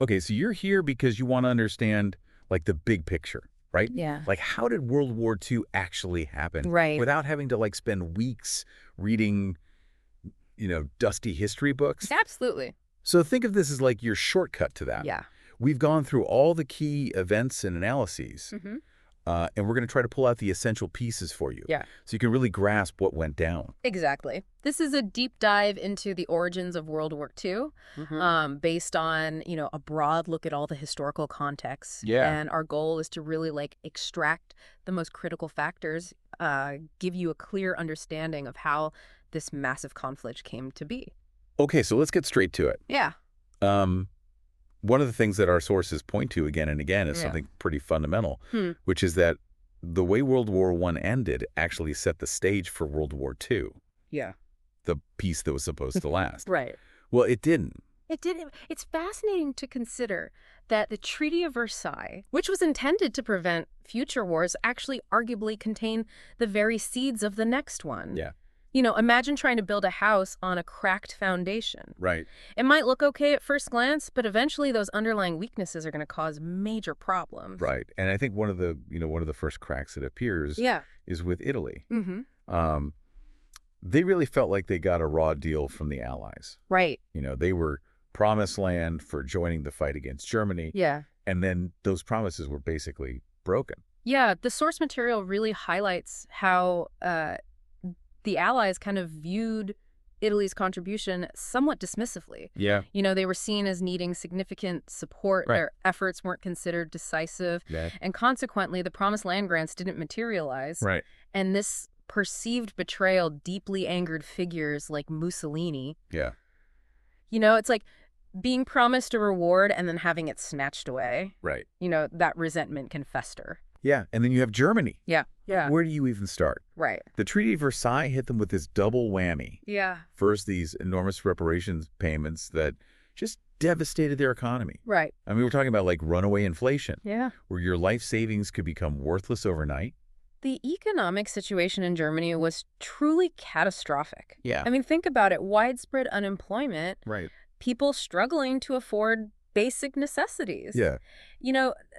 Okay, so you're here because you want to understand, like, the big picture, right? Yeah. Like, how did World War II actually happen Right. without having to, like, spend weeks reading, dusty history books? Absolutely. So think of this as, like, your shortcut to that. Yeah. We've gone through all the key events and analyses, Hmm. and we're going to try to pull out the essential pieces for you Yeah. so you can really grasp what went down. Exactly. This is a deep dive into the origins of World War II, based on, a broad look at all the historical context. Yeah. And our goal is to really extract the most critical factors, give you a clear understanding of how this massive conflict came to be. Okay, so let's get straight to it. Yeah. Um, One of the things that our sources point to again and again is Yeah. something pretty fundamental, Hmm. which is that the way World War I ended actually set the stage for World War II, Yeah. the peace that was supposed to last. Right. Well, it didn't. It did. It's fascinating to consider that the Treaty of Versailles, which was intended to prevent future wars, actually arguably contained the very seeds of the next one. Yeah. Imagine trying to build a house on a cracked foundation. Right. It might look okay at first glance, but eventually those underlying weaknesses are going to cause major problems. Right. And I think one of the first cracks that appears Yeah. is with Italy. Mm-hmm. Um, they really felt like they got a raw deal from the Allies. Right. They were promised land for joining the fight against Germany, Yeah. and then those promises were basically broken. Yeah. The source material really highlights how the Allies kind of viewed Italy's contribution somewhat dismissively. Yeah. They were seen as needing significant support. Right. Their efforts weren't considered decisive. Yeah. And consequently, the promised land grants didn't materialize. Right. And this perceived betrayal deeply angered figures like Mussolini. Yeah. It's like being promised a reward and then having it snatched away. Right. That resentment can fester. Yeah. And then you have Germany. Yeah. Yeah. Where do you even start? Right. The Treaty of Versailles hit them with this double whammy. Yeah. First, these enormous reparations payments that just devastated their economy. Right. I mean, we're talking about like runaway inflation, Yeah. where your life savings could become worthless overnight. The economic situation in Germany was truly catastrophic. Yeah. I mean, think about it. Widespread unemployment, Right. people struggling to afford basic necessities. Yeah.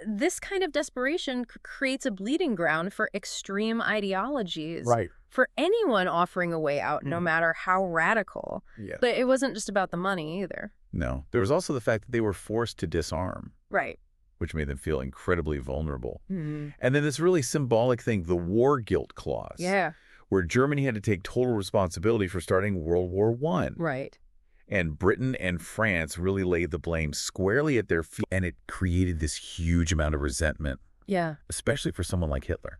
This kind of desperation creates a bleeding ground for extreme ideologies. Right. For anyone offering a way out, no matter how radical. Yeah. But it wasn't just about the money either. No. There was also the fact that they were forced to disarm, Right. which made them feel incredibly vulnerable. Mm-hmm. And then this really symbolic thing, the war guilt clause. Yeah. Where Germany had to take total responsibility for starting World War I. Right. And Britain and France really laid the blame squarely at their feet, and it created this huge amount of resentment, Yeah. especially for someone like Hitler.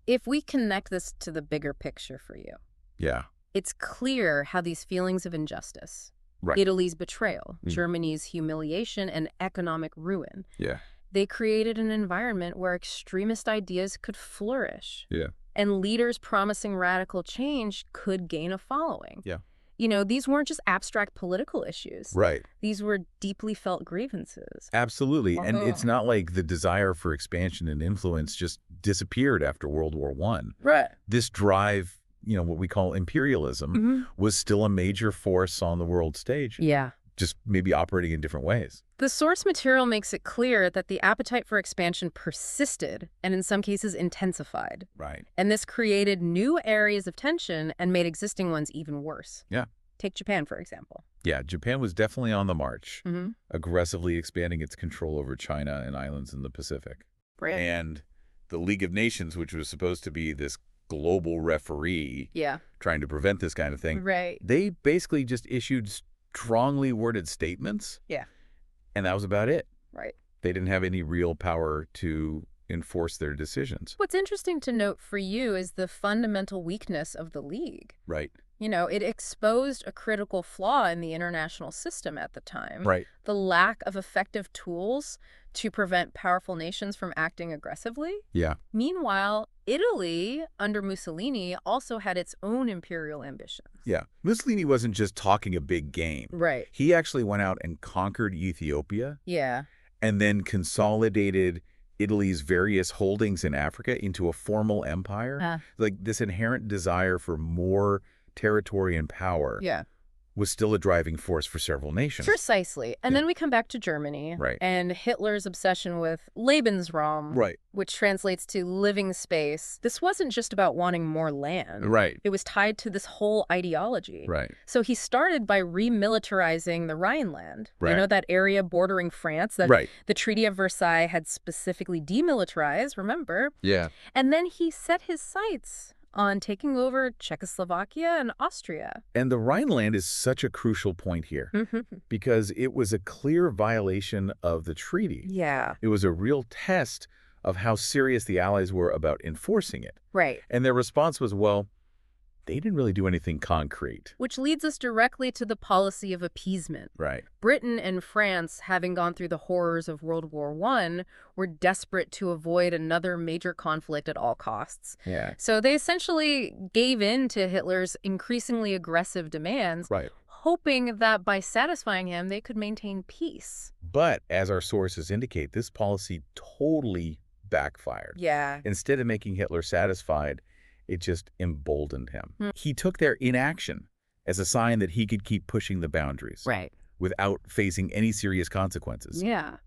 If we connect this to the bigger picture for you, Yeah. it's clear how these feelings of injustice, Right. Italy's betrayal, Mm. Germany's humiliation, and economic ruin, Yeah. they created an environment where extremist ideas could flourish. Yeah. And leaders promising radical change could gain a following. Yeah. These weren't just abstract political issues. Right. These were deeply felt grievances. Absolutely. And Uh-huh. it's not like the desire for expansion and influence just disappeared after World War I. Right. This drive, what we call imperialism, Mm-hmm. was still a major force on the world stage, Yeah. just maybe operating in different ways. The source material makes it clear that the appetite for expansion persisted and in some cases intensified. Right. And this created new areas of tension and made existing ones even worse. Yeah. Take Japan, for example. Yeah, Japan was definitely on the march, Mm-hmm. aggressively expanding its control over China and islands in the Pacific. Right. And the League of Nations, which was supposed to be this global referee Yeah. trying to prevent this kind of thing, Right. they basically just issued strongly worded statements. Yeah. And that was about it. Right. They didn't have any real power to enforce their decisions. What's interesting to note for you is the fundamental weakness of the League. Right. It exposed a critical flaw in the international system at the time. Right. The lack of effective tools to prevent powerful nations from acting aggressively. Yeah. Meanwhile, Italy, under Mussolini, also had its own imperial ambitions. Yeah. Mussolini wasn't just talking a big game. Right. He actually went out and conquered Ethiopia Yeah. and then consolidated Italy's various holdings in Africa into a formal empire. Like this inherent desire for more territory and power Yeah. was still a driving force for several nations. Precisely. And then we come back to Germany. Right. And Hitler's obsession with Lebensraum, Right. which translates to living space. This wasn't just about wanting more land. Right. It was tied to this whole ideology. Right. So he started by remilitarizing the Rhineland. Right. You know, that area bordering France that Right. the Treaty of Versailles had specifically demilitarized, remember? Yeah. And then he set his sights on taking over Czechoslovakia and Austria. And the Rhineland is such a crucial point here because it was a clear violation of the treaty. Yeah. It was a real test of how serious the Allies were about enforcing it. Right. And their response was, well, they didn't really do anything concrete. Which leads us directly to the policy of appeasement. Right. Britain and France, having gone through the horrors of World War I, were desperate to avoid another major conflict at all costs. Yeah. So they essentially gave in to Hitler's increasingly aggressive demands, Right. hoping that by satisfying him, they could maintain peace. But as our sources indicate, this policy totally backfired. Yeah. Instead of making Hitler satisfied, it just emboldened him. He took their inaction as a sign that he could keep pushing the boundaries Right. without facing any serious consequences. Yeah.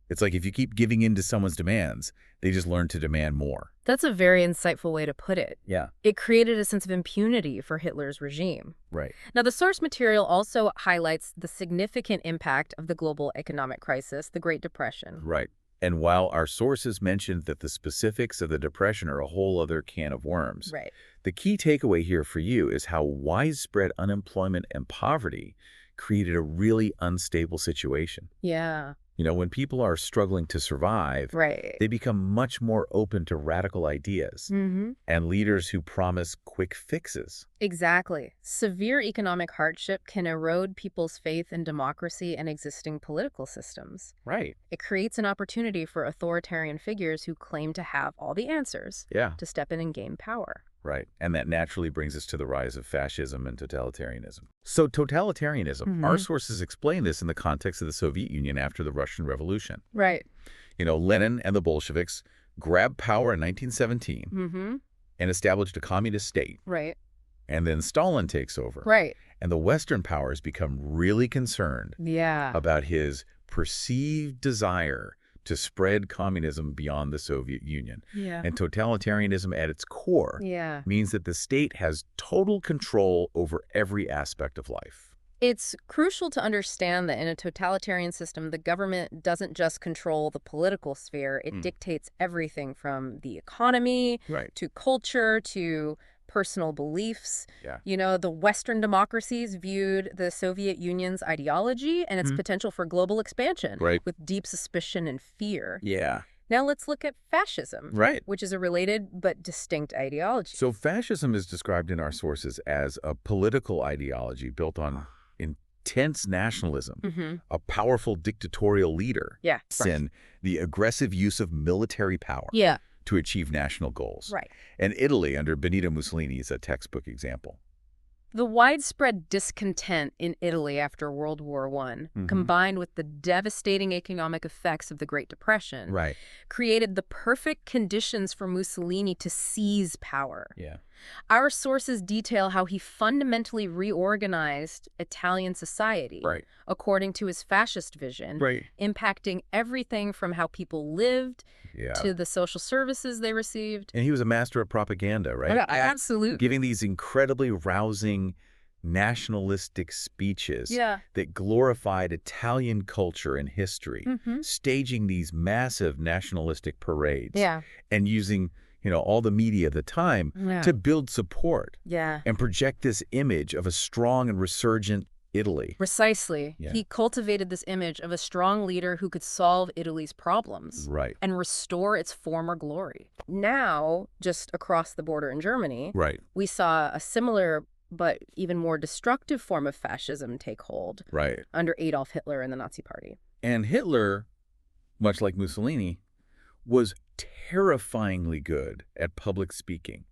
It's like if you keep giving in to someone's demands, they just learn to demand more. That's a very insightful way to put it. Yeah. It created a sense of impunity for Hitler's regime. Right. Now, the source material also highlights the significant impact of the global economic crisis, the Great Depression. Right. And while our sources mentioned that the specifics of the Depression are a whole other can of worms, Right. the key takeaway here for you is how widespread unemployment and poverty created a really unstable situation. Yeah. You know, when people are struggling to survive, Right. they become much more open to radical ideas and leaders who promise quick fixes. Exactly. Severe economic hardship can erode people's faith in democracy and existing political systems. Right. It creates an opportunity for authoritarian figures who claim to have all the answers Yeah. to step in and gain power. Right. And that naturally brings us to the rise of fascism and totalitarianism. So totalitarianism, our sources explain this in the context of the Soviet Union after the Russian Revolution. Right. You know, Lenin and the Bolsheviks grabbed power in 1917 and established a communist state. Right. And then Stalin takes over. Right. And the Western powers become really concerned Yeah. about his perceived desire to spread communism beyond the Soviet Union. Yeah. And totalitarianism at its core Yeah. means that the state has total control over every aspect of life. It's crucial to understand that in a totalitarian system, the government doesn't just control the political sphere. It dictates everything from the economy Right. to culture to personal beliefs. Yeah. You know, the Western democracies viewed the Soviet Union's ideology and its potential for global expansion Right. with deep suspicion and fear. Yeah. Now let's look at fascism, Right. which is a related but distinct ideology. So fascism is described in our sources as a political ideology built on intense nationalism, a powerful dictatorial leader, Yeah. and the aggressive use of military power Yeah. to achieve national goals. Right. And Italy under Benito Mussolini is a textbook example. The widespread discontent in Italy after World War I, combined with the devastating economic effects of the Great Depression, Right. created the perfect conditions for Mussolini to seize power. Yeah. Our sources detail how he fundamentally reorganized Italian society Right. according to his fascist vision, Right. impacting everything from how people lived Yeah. to the social services they received. And he was a master of propaganda, right? Absolutely. Giving these incredibly rousing nationalistic speeches Yeah. that glorified Italian culture and history, staging these massive nationalistic parades Yeah. and using, you know, all the media of the time Yeah. to build support Yeah. and project this image of a strong and resurgent Italy. Precisely. Yeah. He cultivated this image of a strong leader who could solve Italy's problems Right. and restore its former glory. Now, just across the border in Germany, Right. we saw a similar but even more destructive form of fascism take hold Right. under Adolf Hitler and the Nazi Party. And Hitler, much like Mussolini, was terrifyingly good at public speaking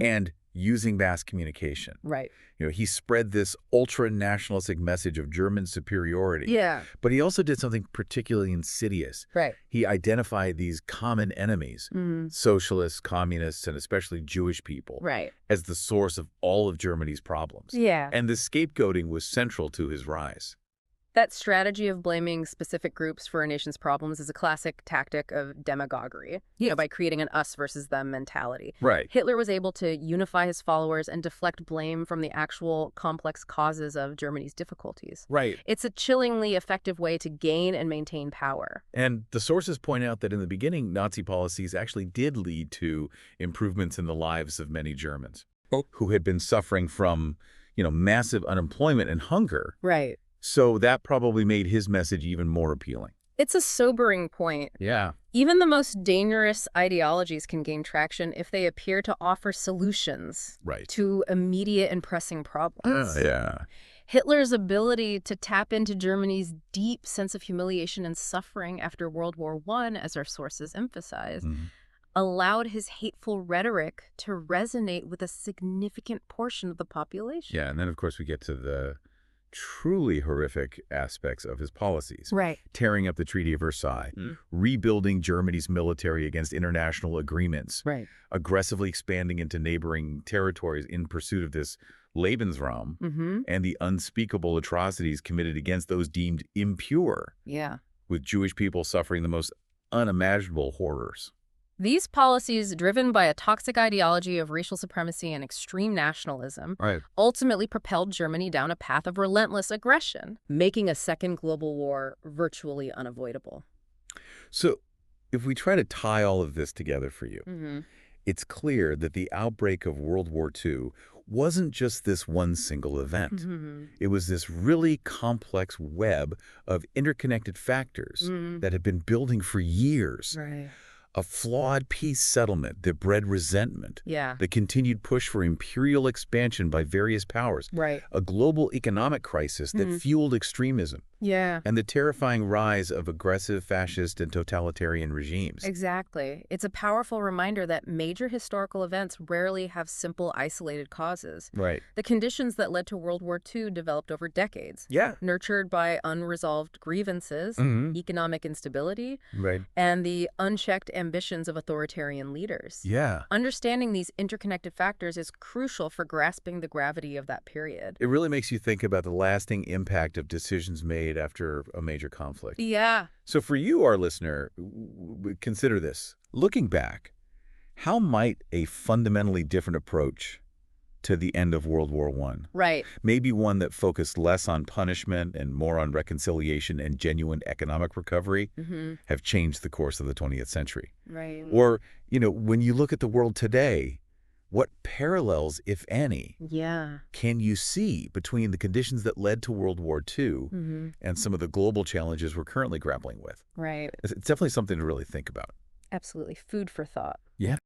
and using mass communication. Right. He spread this ultra-nationalistic message of German superiority. Yeah. But he also did something particularly insidious. Right. He identified these common enemies, socialists, communists, and especially Jewish people, Right. as the source of all of Germany's problems. Yeah. And the scapegoating was central to his rise. That strategy of blaming specific groups for a nation's problems is a classic tactic of demagoguery, by creating an us versus them mentality. Right. Hitler was able to unify his followers and deflect blame from the actual complex causes of Germany's difficulties. Right. It's a chillingly effective way to gain and maintain power. And the sources point out that in the beginning, Nazi policies actually did lead to improvements in the lives of many Germans who had been suffering from, massive unemployment and hunger. Right. So that probably made his message even more appealing. It's a sobering point. Yeah. Even the most dangerous ideologies can gain traction if they appear to offer solutions to immediate and pressing problems. Yeah. Hitler's ability to tap into Germany's deep sense of humiliation and suffering after World War I, as our sources emphasize, allowed his hateful rhetoric to resonate with a significant portion of the population. Yeah, and then, of course, we get to the truly horrific aspects of his policies. Right. Tearing up the Treaty of Versailles, rebuilding Germany's military against international agreements, Right. aggressively expanding into neighboring territories in pursuit of this Lebensraum, and the unspeakable atrocities committed against those deemed impure, Yeah. with Jewish people suffering the most unimaginable horrors. These policies, driven by a toxic ideology of racial supremacy and extreme nationalism, ultimately propelled Germany down a path of relentless aggression, making a second global war virtually unavoidable. So, if we try to tie all of this together for you, it's clear that the outbreak of World War II wasn't just this one single event. It was this really complex web of interconnected factors that had been building for years. Right. A flawed peace settlement that bred resentment. Yeah. The continued push for imperial expansion by various powers. Right. A global economic crisis that fueled extremism. Yeah. And the terrifying rise of aggressive fascist and totalitarian regimes. Exactly. It's a powerful reminder that major historical events rarely have simple, isolated causes. Right. The conditions that led to World War II developed over decades. Yeah. Nurtured by unresolved grievances, economic instability, and the unchecked ambitions of authoritarian leaders. Yeah. Understanding these interconnected factors is crucial for grasping the gravity of that period. It really makes you think about the lasting impact of decisions made after a major conflict. Yeah. So for you, our listener, consider this. Looking back, how might a fundamentally different approach to the end of World War I, Right. maybe one that focused less on punishment and more on reconciliation and genuine economic recovery, have changed the course of the 20th century? Right. Or, when you look at the world today, what parallels, if any, can you see between the conditions that led to World War II and some of the global challenges we're currently grappling with? Right. It's definitely something to really think about. Absolutely. Food for thought. Yeah.